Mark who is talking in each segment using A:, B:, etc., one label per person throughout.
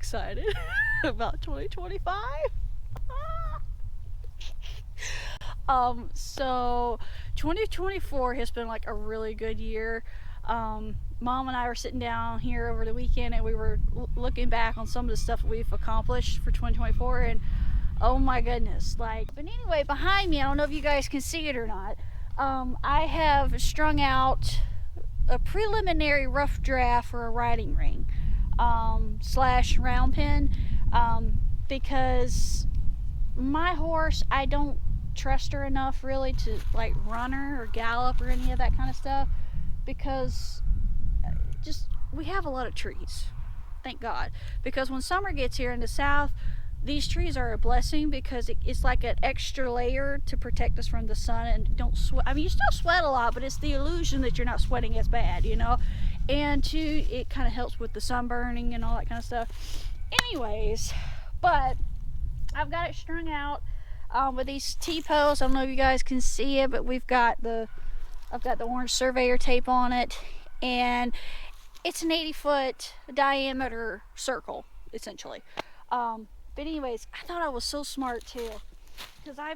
A: excited about 2025. So 2024 has been like a really good year. Mom and I were sitting down here over the weekend and we were looking back on some of the stuff we've accomplished for 2024, and oh my goodness, but anyway, behind me, I don't know if you guys can see it or not, I have strung out a preliminary rough draft for a riding ring, slash round pen, because my horse, I don't trust her enough really to like run her or gallop or any of that kind of stuff, because just we have a lot of trees, thank God, because when summer gets here in the south, these trees are a blessing because it's like an extra layer to protect us from the sun and don't sweat. I mean, you still sweat a lot, but it's the illusion that you're not sweating as bad, and two, it kind of helps with the sunburning and all that kind of stuff. Anyways, but I've got it strung out with these T-posts. I don't know if you guys can see it, but I've got the orange surveyor tape on it, and it's an 80-foot diameter circle, essentially. But anyways, I thought I was so smart too, because I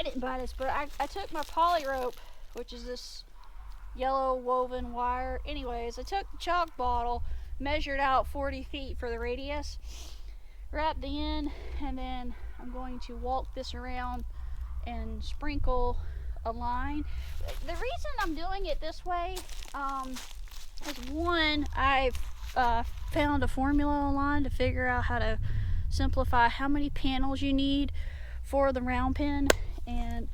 A: didn't buy this, but I took my poly rope, which is this yellow woven wire. Anyways, I took the chalk bottle, measured out 40 feet for the radius, wrapped the end, and then I'm going to walk this around and sprinkle a line. The reason I'm doing it this way is, one, I've found a formula online to figure out how to simplify how many panels you need for the round pen, and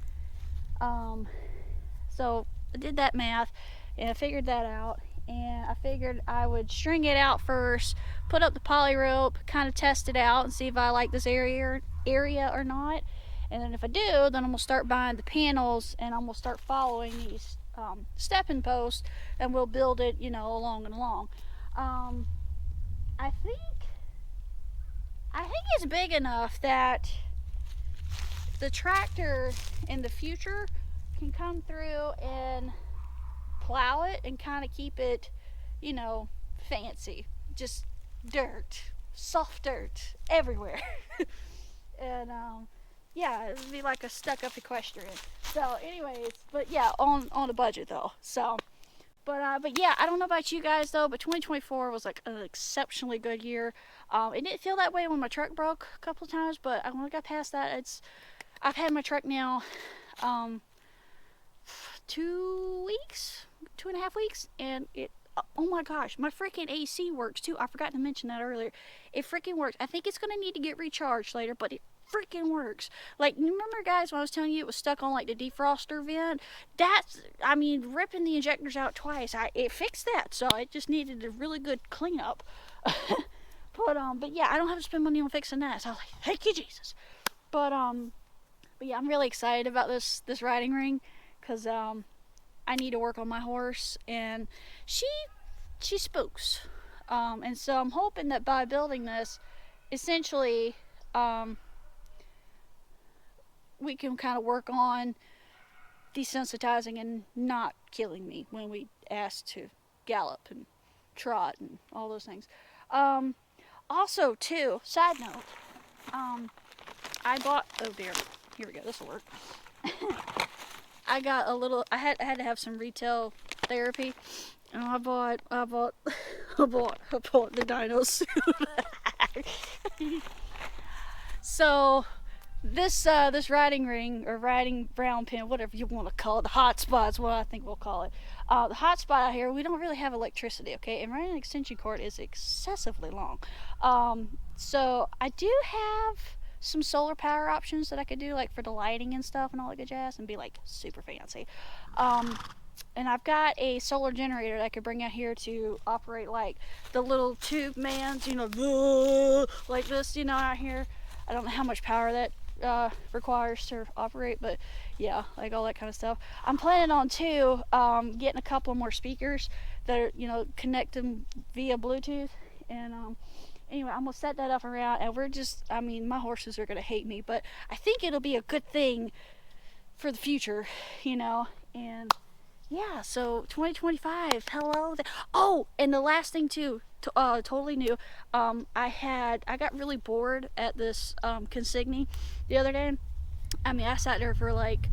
A: so I did that math and I figured that out, and I figured I would string it out first, put up the poly rope, kind of test it out and see if I like this area or not, and then if I do, then I'm gonna start buying the panels and I'm gonna start following these stepping posts, and we'll build it along and along. I think it's big enough that the tractor in the future can come through and plow it and kind of keep it, fancy. Just dirt, soft dirt everywhere. And yeah, it would be like a stuck-up equestrian. So anyways, but yeah, on a budget though. So but yeah, I don't know about you guys though, but 2024 was like an exceptionally good year. It didn't feel that way when my truck broke a couple of times, but when I got past that, I've had my truck now 2 weeks, 2.5 weeks, and oh my gosh, my freaking AC works too. I forgot to mention that earlier. It freaking works. I think it's gonna need to get recharged later, but it freaking works. Like, remember guys when I was telling you it was stuck on like the defroster vent? Ripping the injectors out twice, it fixed that, so it just needed a really good cleanup. but yeah, I don't have to spend money on fixing that, so I was like, thank you Jesus. But yeah, I'm really excited about this riding ring, because I need to work on my horse, and she spooks, and so I'm hoping that by building this, essentially we can kind of work on desensitizing and not killing me when we ask to gallop and trot and all those things. Also too, side note, I bought, oh dear, here we go, this will work. I had to have some retail therapy, and I bought the dino suit. So this riding ring, or riding round pen, whatever you want to call it, the hot spot is what I think we'll call it. The hot spot out here, we don't really have electricity, okay? And running an extension cord is excessively long. So I do have some solar power options that I could do, like for the lighting and stuff and all that good jazz, and be like super fancy. And I've got a solar generator that I could bring out here to operate like the little tube mans, like this, out here. I don't know how much power that requires to operate, but yeah, like all that kind of stuff. I'm planning on too getting a couple more speakers that are connect them via Bluetooth, and anyway, I'm gonna set that up around, and my horses are gonna hate me, but I think it'll be a good thing for the future, and yeah, so 2025, hello. Oh, and the last thing too, totally new. I got really bored at this consignee the other day. I mean, I sat there for like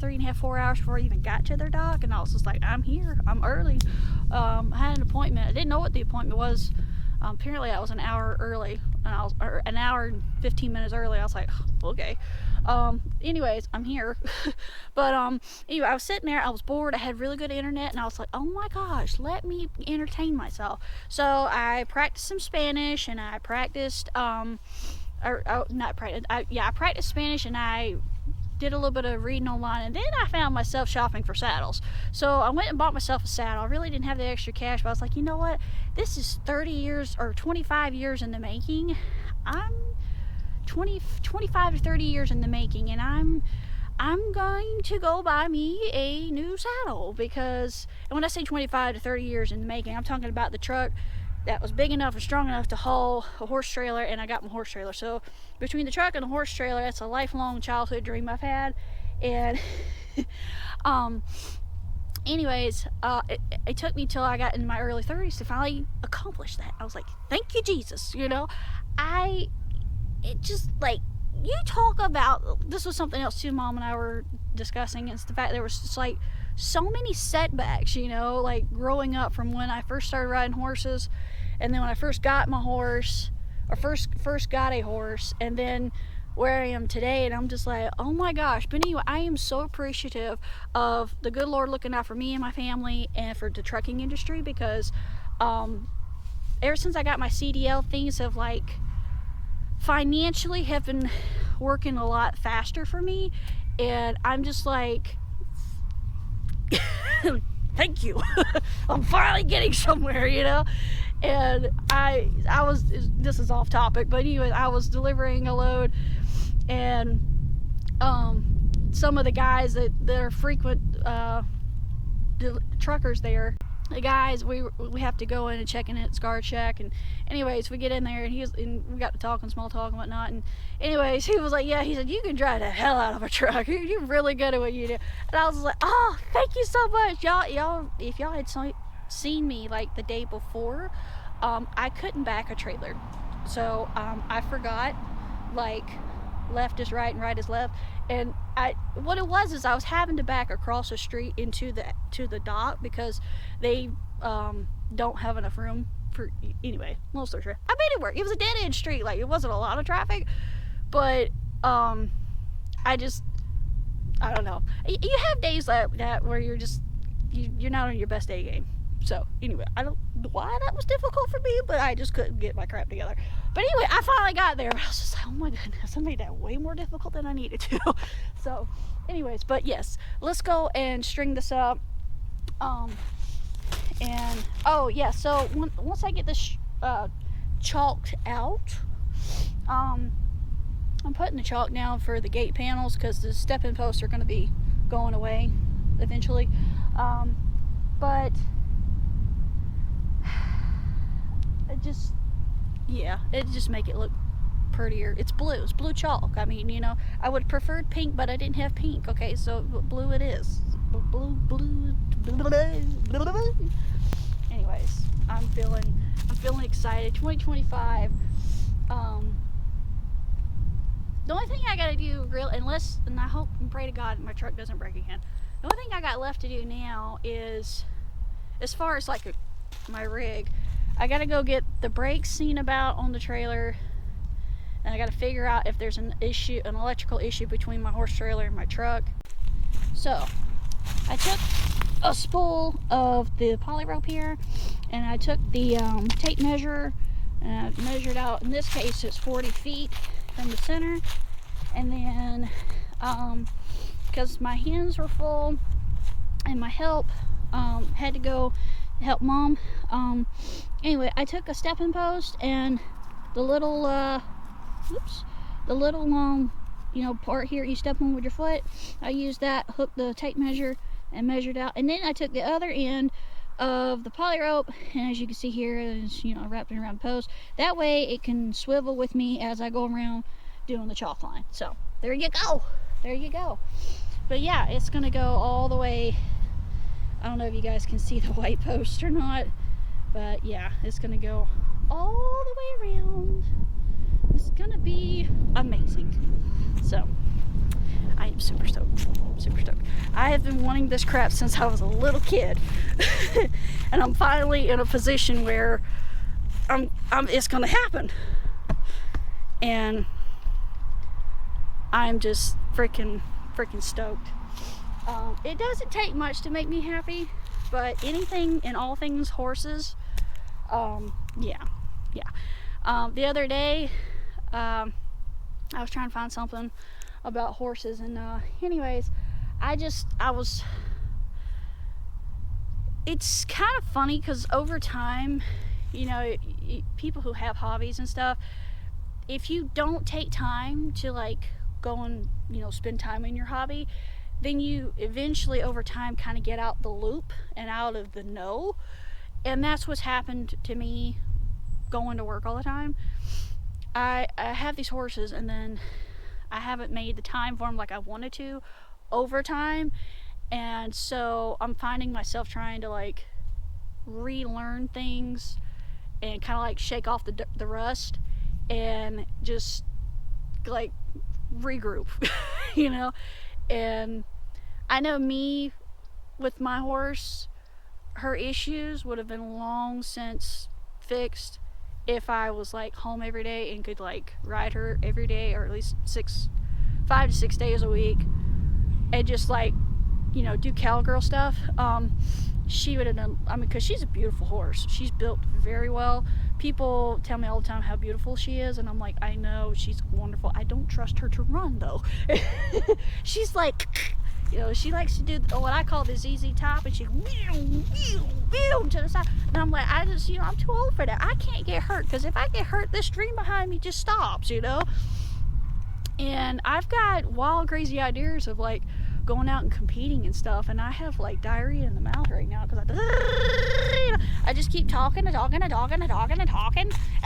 A: 3.5, 4 hours before I even got to their dock, and I was just like, I'm here, I'm early. I had an appointment. I didn't know what the appointment was. Apparently, I was an hour early, and I was or an hour and 15 minutes early. I was like, okay. Anyways, I'm here. But anyway, I was sitting there. I was bored. I had really good internet, and I was like, oh my gosh, let me entertain myself. So I practiced some Spanish, and I practiced not practice. I practiced Spanish, and I did a little bit of reading online, and then I found myself shopping for saddles. So I went and bought myself a saddle. I really didn't have the extra cash, but I was like, you know what? This is 30 years or 25 years in the making. I'm 25 to 30 years in the making, and I'm going to go buy me a new saddle because, and when I say 25 to 30 years in the making, I'm talking about the truck that was big enough and strong enough to haul a horse trailer, and I got my horse trailer. So between the truck and the horse trailer, that's a lifelong childhood dream I've had. And anyways, it took me till I got in my early 30s to finally accomplish that. I was like, thank you, Jesus. You know, it just like, you talk about, this was something else too Mom and I were discussing. It's the fact there was just like so many setbacks, you know, like growing up from when I first started riding horses, and then when I first got my horse, or first got a horse, and then where I am today. And I'm just like, oh my gosh. But anyway, I am so appreciative of the good Lord looking out for me and my family, and for the trucking industry, because ever since I got my CDL, things have like financially have been working a lot faster for me, and I'm just like, thank you. I'm finally getting somewhere, you know. And I was, this is off topic, but anyway, I was delivering a load, and some of the guys that are frequent truckers there, the guys, we have to go in and check in at SCAR check. And anyways, we get in there, and we got to talking small talk and whatnot. And anyways, he was like, yeah, he said, you can drive the hell out of a truck, you're really good at what you do. And I was like, oh, thank you so much. Y'all if y'all had seen me like the day before, I couldn't back a trailer. So I forgot, like, left is right and right is left. And what it was is I was having to back across the street into the dock, because they don't have enough room for, anyway, long story short, I made it work. It was a dead end street, like it wasn't a lot of traffic, but I don't know, you have days like that where you're just you're not on your best day game. So anyway, I don't know why that was difficult for me, but I just couldn't get my crap together. But anyway, I finally got there. I was just like, oh my goodness, I made that way more difficult than I needed to. So anyways, but yes, let's go and string this up. And oh yeah, so once I get this chalked out, I'm putting the chalk down for the gate panels, because the stepping posts are going to be going away eventually. But it just make it look prettier. It's blue chalk. I mean, you know, I would have preferred pink, but I didn't have pink. Okay, so blue it is. Blue. Anyways, I'm feeling excited. 2025. The only thing I gotta do, and I hope and pray to God my truck doesn't break again. The only thing I got left to do now is, as far as like my rig, I gotta go get the brakes seen about on the trailer, and I gotta figure out if there's an electrical issue between my horse trailer and my truck. So I took a spool of the poly rope here, and I took the tape measure, and I measured out, in this case it's 40 feet from the center. And then because my hands were full and my help had to go help Mom, anyway, I took a stepping post and the little you know, part here you step on with your foot. I used that, hooked the tape measure and measured out, and then I took the other end of the poly rope, and as you can see here, it's, you know, wrapped around the post. That way it can swivel with me as I go around doing the chalk line. So there you go. But yeah, it's gonna go all the way. I don't know if you guys can see the white post or not, but yeah, it's gonna go all the way around. It's gonna be amazing. So I am super stoked. Super stoked. I have been wanting this crap since I was a little kid. And I'm finally in a position where it's gonna happen. And I'm just freaking stoked. It doesn't take much to make me happy, but anything and all things horses, yeah. The other day, I was trying to find something about horses, and anyways, it's kind of funny because over time, you know, people who have hobbies and stuff, if you don't take time to like go and, you know, spend time in your hobby, then you eventually over time kind of get out the loop and out of the know. And that's what's happened to me going to work all the time. I have these horses, and then I haven't made the time for them like I wanted to over time. And so I'm finding myself trying to like relearn things and kind of like shake off the rust and just like regroup, you know. And I know me with my horse, her issues would have been long since fixed if I was like home every day and could like ride her every day, or at least 5 to 6 days a week, and just like, you know, do cowgirl stuff. She would have done, I mean, because she's a beautiful horse. She's built very well. People tell me all the time how beautiful she is, and I'm like, I know, she's wonderful. I don't trust her to run though. She's like, you know, she likes to do what I call the ZZ top, and she to the side. And I'm like, you know, I'm too old for that. I can't get hurt, because if I get hurt, this stream behind me just stops, you know. And I've got wild, crazy ideas of like going out and competing and stuff, and I have like diarrhea in the mouth right now because I just keep talking, and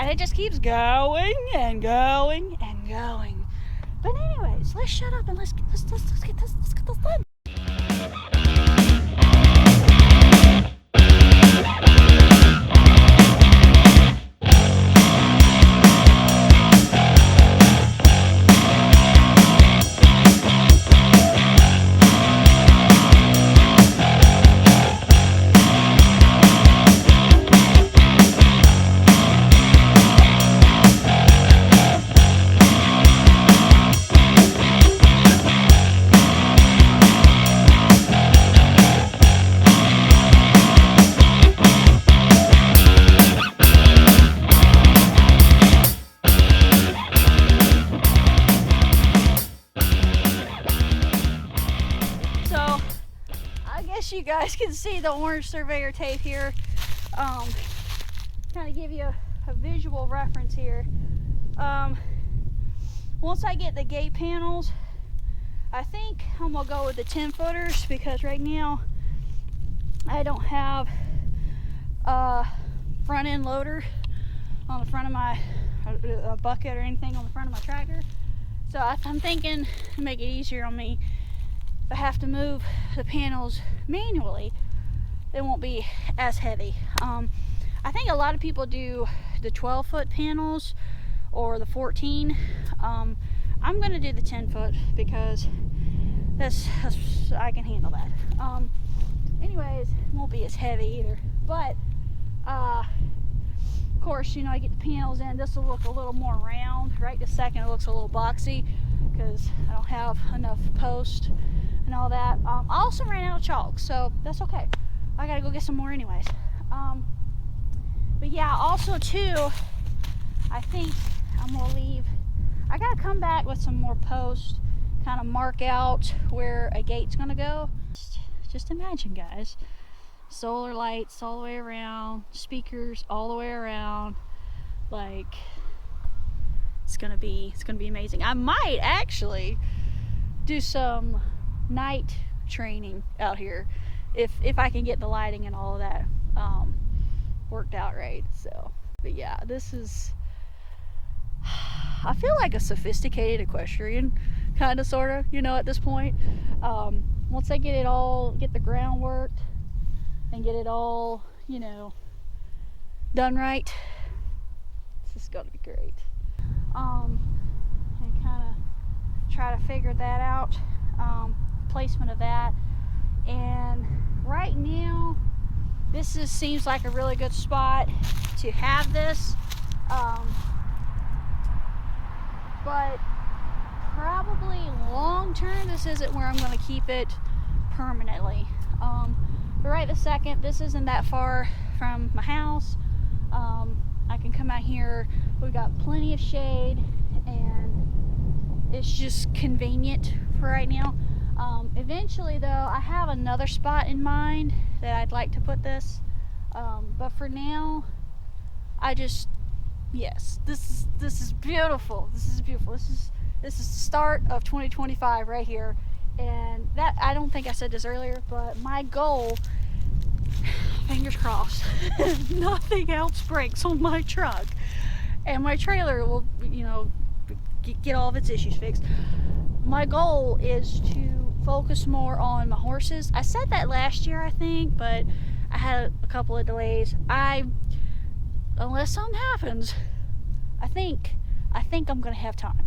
A: it just keeps going and going and going. But anyways, let's shut up and let's get this done. You guys can see the orange surveyor tape here. Kind of give you a visual reference here. Once I get the gate panels, I think I'm gonna go with the 10 footers, because right now I don't have a front end loader on the front of my a bucket or anything on the front of my tractor. So I'm thinking to make it easier on me, if I have to move the panels manually, they won't be as heavy. I think a lot of people do the 12-foot panels or the 14. I'm gonna do the 10-foot because that's I can handle that. Anyways, it won't be as heavy either. But of course, you know, I get the panels in. This will look a little more round. Right this second, it looks a little boxy because I don't have enough post and all that. I also ran out of chalk, so that's okay. I gotta go get some more anyways. But yeah, also too, I think I'm gonna leave. I gotta come back with some more posts, kind of mark out where a gate's gonna go. Just imagine, guys, solar lights all the way around, speakers all the way around. Like, it's gonna be amazing. I might actually do some night training out here if I can get the lighting and all of that worked out right. So, but yeah, this is, I feel like a sophisticated equestrian kind of, sort of, you know, at this point. Once I get the ground worked and get it all, you know, done right, this is gonna be great. And kind of try to figure that out, placement of that. And right now, seems like a really good spot to have this, but probably long term, this isn't where I'm going to keep it permanently. But right this second, this isn't that far from my house. I can come out here. We've got plenty of shade, and it's just convenient for right now. Eventually, though, I have another spot in mind that I'd like to put this. But for now, yes, this is beautiful. This is beautiful. This is the start of 2025 right here. And that, I don't think I said this earlier, but my goal, fingers crossed, nothing else breaks on my truck, and my trailer will, you know, get all of its issues fixed. My goal is to focus more on my horses. I said that last year, I think, but I had a couple of delays. Unless something happens, I think I'm gonna have time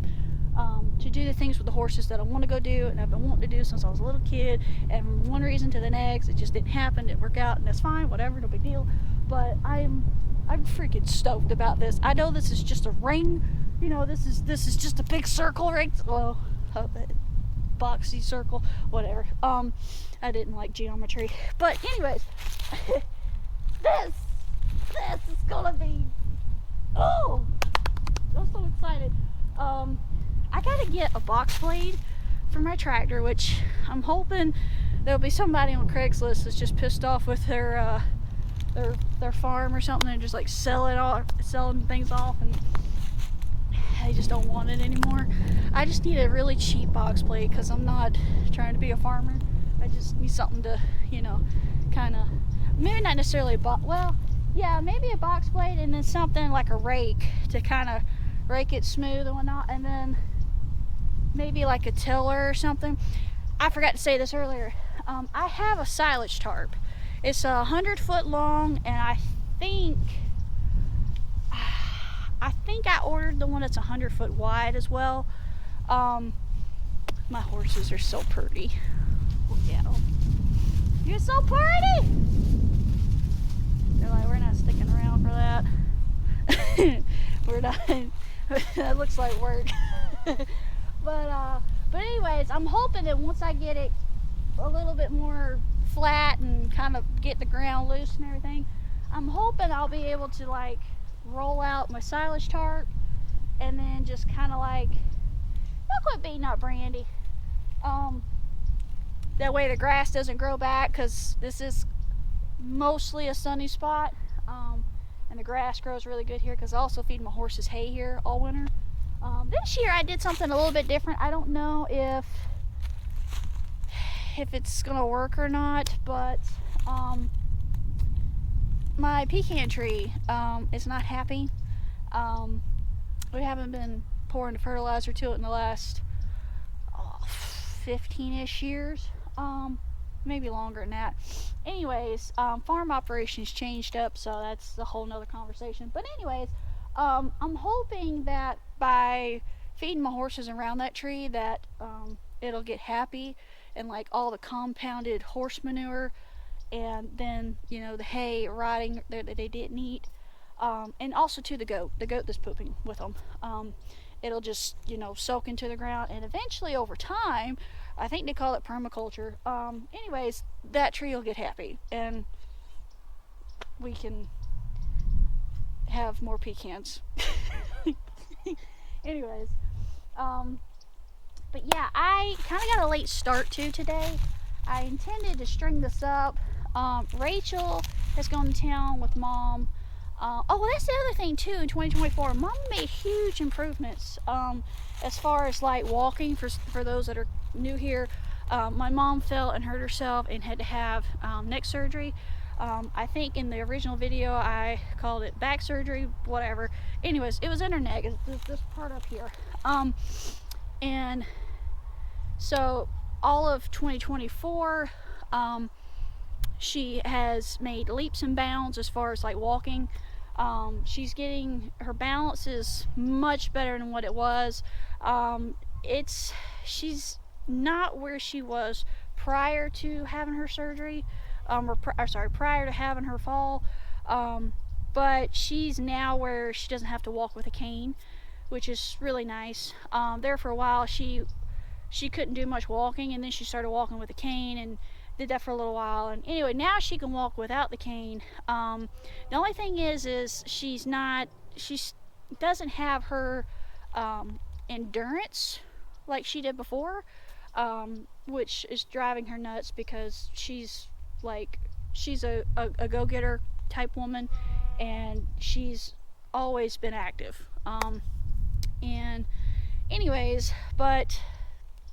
A: to do the things with the horses that I want to go do, and I've been wanting to do since I was a little kid. And from one reason to the next, it just didn't happen. Didn't work out, and that's fine. Whatever, no big deal. But I'm freaking stoked about this. I know this is just a ring. You know, this is just a big circle, right? Well, boxy circle, whatever. I didn't like geometry, but anyways, this is gonna be, oh, I'm so excited. I gotta get a box blade for my tractor, which I'm hoping there'll be somebody on Craigslist that's just pissed off with their farm or something, and just like selling things off, and they just don't want it anymore. I just need a really cheap box blade because I'm not trying to be a farmer. I just need something to, you know, kind of, maybe not necessarily maybe a box blade, and then something like a rake to kind of rake it smooth and whatnot, and then maybe like a tiller or something. I forgot to say this earlier. I have a silage tarp. It's 100 foot long, and I think I ordered the one that's 100 foot wide as well. My horses are so pretty. Look at them. You're so pretty! They're like, we're not sticking around for that. We're not. That looks like work. But anyways, I'm hoping that once I get it a little bit more flat and kind of get the ground loose and everything, I'm hoping I'll be able to like roll out my silage tarp, and then just kind of like, don't quit beating up Brandy. That way the grass doesn't grow back, because this is mostly a sunny spot, and the grass grows really good here, because I also feed my horses hay here all winter. This year I did something a little bit different. I don't know if it's gonna work or not, but my pecan tree is not happy. We haven't been pouring the fertilizer to it in the last 15-ish years, maybe longer than that. Anyways, farm operations changed up, so that's a whole nother conversation. But anyways, I'm hoping that by feeding my horses around that tree, that it'll get happy, and like all the compounded horse manure, and then, you know, the hay rotting that they didn't eat, and also to the goat that's pooping with them. It'll just, you know, soak into the ground, and eventually over time, I think they call it permaculture. Anyways, that tree will get happy, and we can have more pecans. Anyways, but yeah, I kind of got a late start to today. I intended to string this up. Rachel has gone to town with Mom. Oh, that's the other thing too. In 2024, Mom made huge improvements as far as like walking. For those that are new here, my mom fell and hurt herself and had to have neck surgery. I think in the original video I called it back surgery, whatever. Anyways, it was in her neck. It's this part up here. And So all of 2024, she has made leaps and bounds as far as like walking. She's getting, her balance is much better than what it was. She's not where she was prior to having her surgery, prior to having her fall. But she's now where she doesn't have to walk with a cane, which is really nice. There for a while, she couldn't do much walking, and then she started walking with a cane and did that for a little while. And anyway, now she can walk without the cane. The only thing is she doesn't have her endurance like she did before, which is driving her nuts because she's a go-getter type woman, and she's always been active. And anyways, but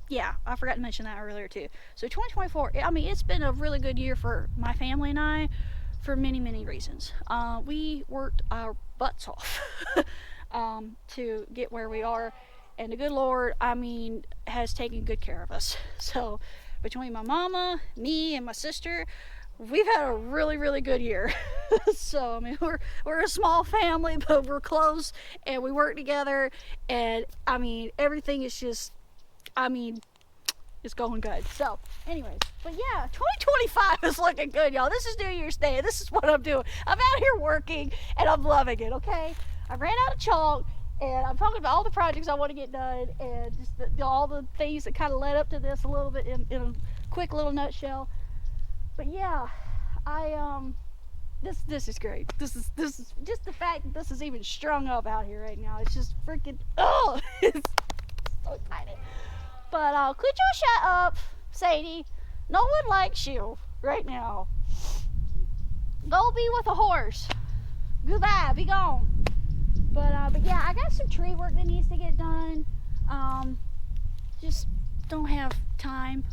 A: yeah, I forgot to mention that earlier too. So 2024, I mean, it's been a really good year for my family and I for many, many reasons. We worked our butts off to get where we are, and the good Lord, I mean, has taken good care of us. So between my mama, me, and my sister, we've had a really, really good year. So I mean, we're a small family, but we're close, and we work together, and I mean, everything is just, I mean, it's going good. So anyways, but yeah, 2025 is looking good, y'all. This is New Year's Day, and this is what I'm doing. I'm out here working, and I'm loving it, okay? I ran out of chalk, and I'm talking about all the projects I want to get done, and just all the things that kind of led up to this a little bit in a quick little nutshell. But yeah, this is great. This is just the fact that this is even strung up out here right now. It's just freaking, it's so excited. But could you shut up, Sadie? No one likes you right now. Go be with a horse. Goodbye, be gone. But yeah, I got some tree work that needs to get done. Just don't have time.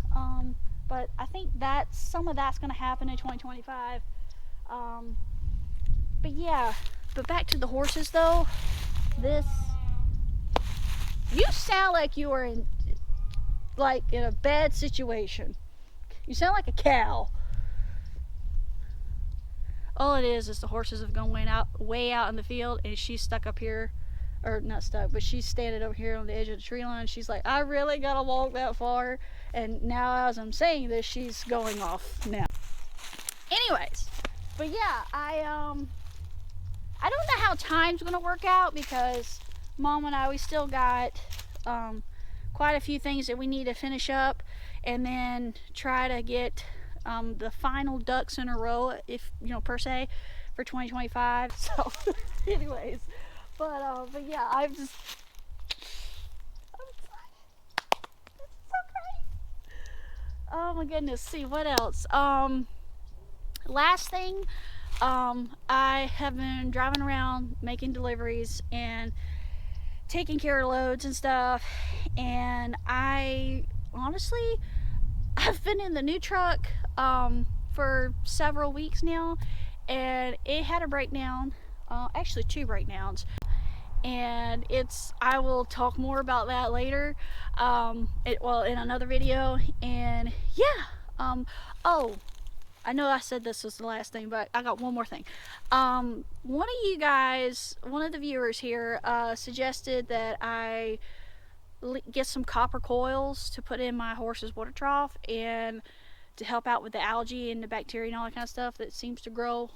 A: But I think that some of that's gonna happen in 2025. But yeah, but back to the horses though. You sound like you are in a bad situation. You sound like a cow. All it is the horses have gone way out in the field, and she's stuck up here, or not stuck, but she's standing over here on the edge of the tree line. She's like, I really gotta walk that far. And now as I'm saying this, she's going off now. Anyways, but yeah, I don't know how time's gonna work out, because Mom and I, we still got quite a few things that we need to finish up, and then try to get the final ducks in a row, if per se, for 2025. So anyways, but yeah, I'm excited. This is so great. Oh my goodness. See what else. Last thing, I have been driving around making deliveries and taking care of loads and stuff, and I've been in the new truck for several weeks now, and it had a breakdown, actually 2 breakdowns, and I will talk more about that later, in another video. And yeah, oh, I know I said this was the last thing, but I got one more thing. One of the viewers here suggested that I get some copper coils to put in my horse's water trough, and to help out with the algae and the bacteria and all that kind of stuff that seems to grow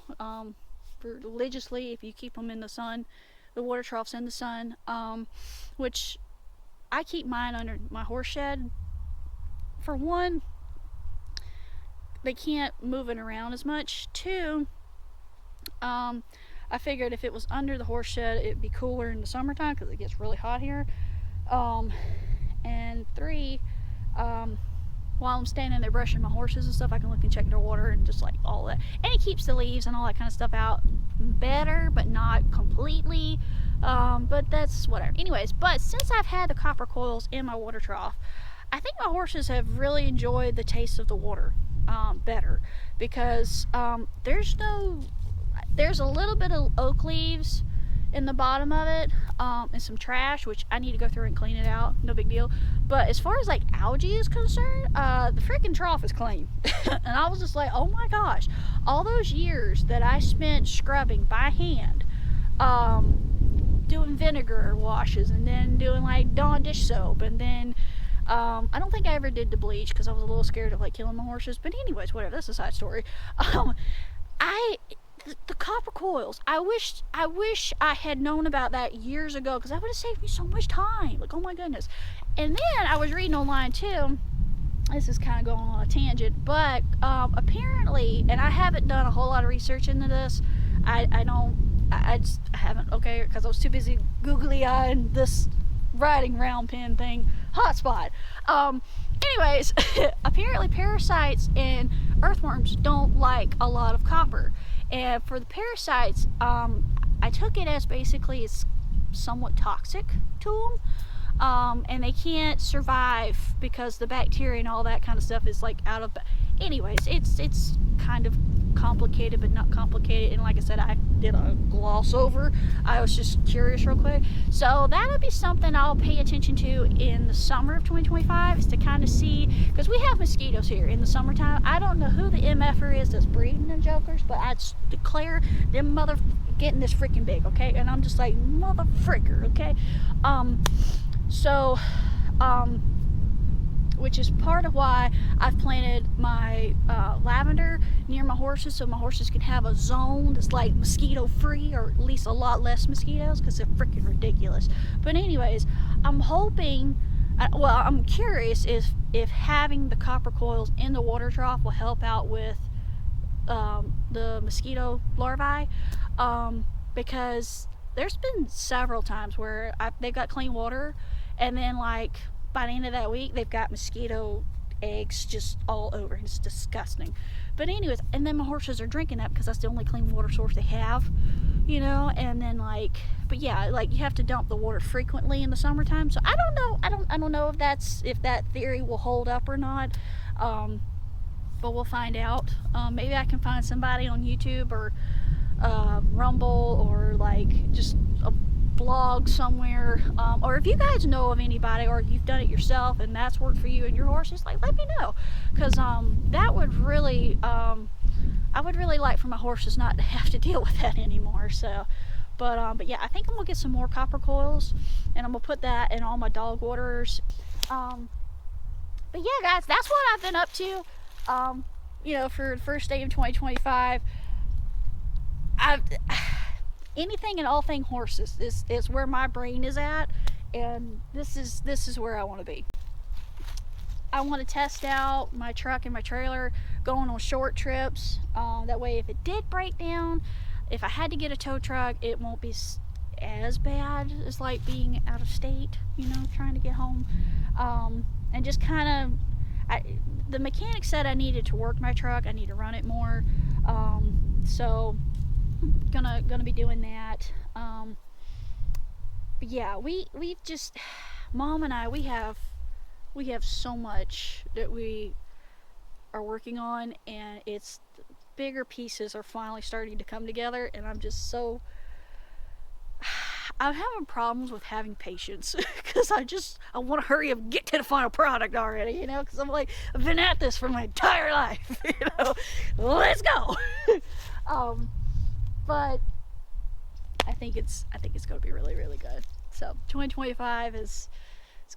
A: religiously if you keep them in the sun, the water troughs in the sun, which I keep mine under my horse shed. For one, they can't move it around as much. 2, I figured if it was under the horse shed, it'd be cooler in the summertime because it gets really hot here. And 3, while I'm standing there brushing my horses and stuff, I can look and check their water and just like all that. And it keeps the leaves and all that kind of stuff out better, but not completely. But that's whatever. Anyways, but since I've had the copper coils in my water trough, I think my horses have really enjoyed the taste of the water better, because there's a little bit of oak leaves in the bottom of it, and some trash, which I need to go through and clean it out. No big deal. But as far as like algae is concerned, the freaking trough is clean. And I was just like, oh my gosh, all those years that I spent scrubbing by hand, doing vinegar washes, and then doing like Dawn dish soap, and then I don't think I ever did the bleach because I was a little scared of like killing my horses. But anyways, whatever. That's a side story. The copper coils. I wish I had known about that years ago, because that would have saved me so much time. Like, oh my goodness. And then I was reading online too. This is kind of going on a tangent, but apparently, and I haven't done a whole lot of research into this. I haven't, okay, because I was too busy googly-eyeing this writing round pen thing hotspot. Anyways, apparently parasites and earthworms don't like a lot of copper. And for the parasites, I took it as basically it's somewhat toxic to them. And they can't survive because the bacteria and all that kind of stuff is like out of... Anyways, it's kind of complicated, but not complicated. And like I said, I did a gloss over. I was just curious real quick. So that'll be something I'll pay attention to in the summer of 2025, is to kind of see, because we have mosquitoes here in the summertime. I don't know who the MFer is that's breeding them jokers, but I declare them mother getting this freaking big, okay? And I'm just like, mother fricker, okay? Which is part of why I've planted my lavender near my horses, so my horses can have a zone that's like mosquito free, or at least a lot less mosquitoes, because they're freaking ridiculous. But anyways, I'm hoping, well, I'm curious if having the copper coils in the water trough will help out with the mosquito larvae, because there's been several times where they've got clean water, and then like by the end of that week they've got mosquito eggs just all over. It's disgusting. But anyways, and then my horses are drinking that because that's the only clean water source they have, you know. And then like, but yeah, like you have to dump the water frequently in the summertime. So I don't know, I don't know if that theory will hold up or not, but we'll find out. Maybe I can find somebody on YouTube or Rumble, or like just a blog somewhere, or if you guys know of anybody, or you've done it yourself and that's worked for you and your horses, like let me know, because that would really I would really like for my horses not to have to deal with that anymore. So but yeah, I think I'm gonna get some more copper coils, and I'm gonna put that in all my dog waters. But yeah guys, that's what I've been up to, you know, for the first day of 2025. Anything and all thing horses is where my brain is at, and this is where I want to be. I want to test out my truck and my trailer going on short trips. That way, if it did break down, if I had to get a tow truck, it won't be as bad as like being out of state, you know, trying to get home. And just kind of, the mechanic said I needed to work my truck. I need to run it more. So gonna be doing that. But yeah, we just, Mom and I, we have so much that we are working on, and it's bigger pieces are finally starting to come together, and I'm having problems with having patience, because I want to hurry up and get to the final product already, you know, because I'm like, I've been at this for my entire life, you know, let's go. But I think it's going to be really, really good. So 2025 it's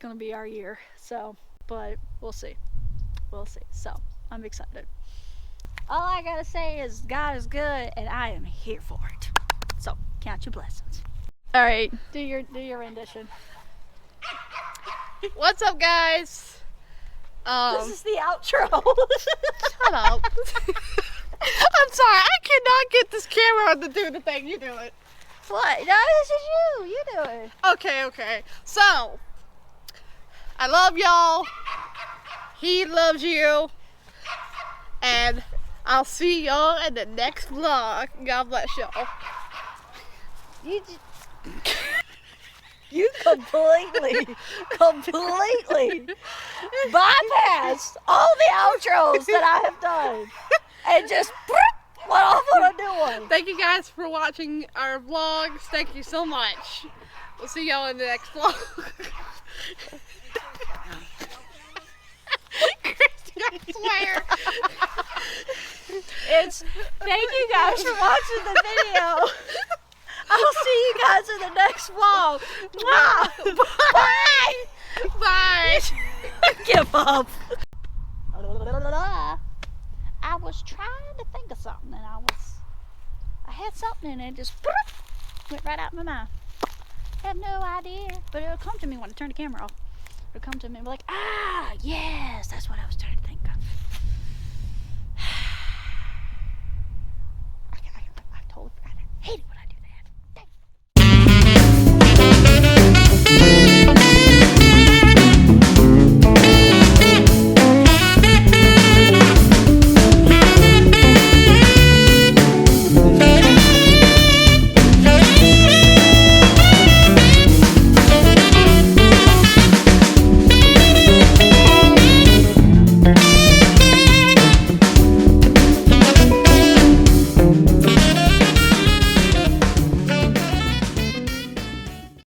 A: going to be our year. So, but we'll see. So I'm excited. All I gotta say is God is good, and I am here for it. So count your blessings. All right, do your rendition.
B: What's up, guys?
A: This is the outro.
B: Shut up. I'm sorry, I cannot get this camera to do the thing. You do it.
A: What? No, this is you. You do it.
B: Okay. So, I love y'all. He loves you. And I'll see y'all in the next vlog. God bless y'all.
A: You completely bypassed all the outros that I have done, and just went off on a new one.
B: Thank you guys for watching our vlogs. Thank you so much. We'll see y'all in the next vlog. Christy, I swear.
A: Thank you guys for watching the video. I'll see you guys in the next vlog. Mwah! Bye.
B: Bye.
A: Give up. I was trying to think of something and I had something and it just went right out of my mind. I have no idea, but it'll come to me when I turn the camera off. It'll come to me and be like, ah, yes, that's what I was trying to think of.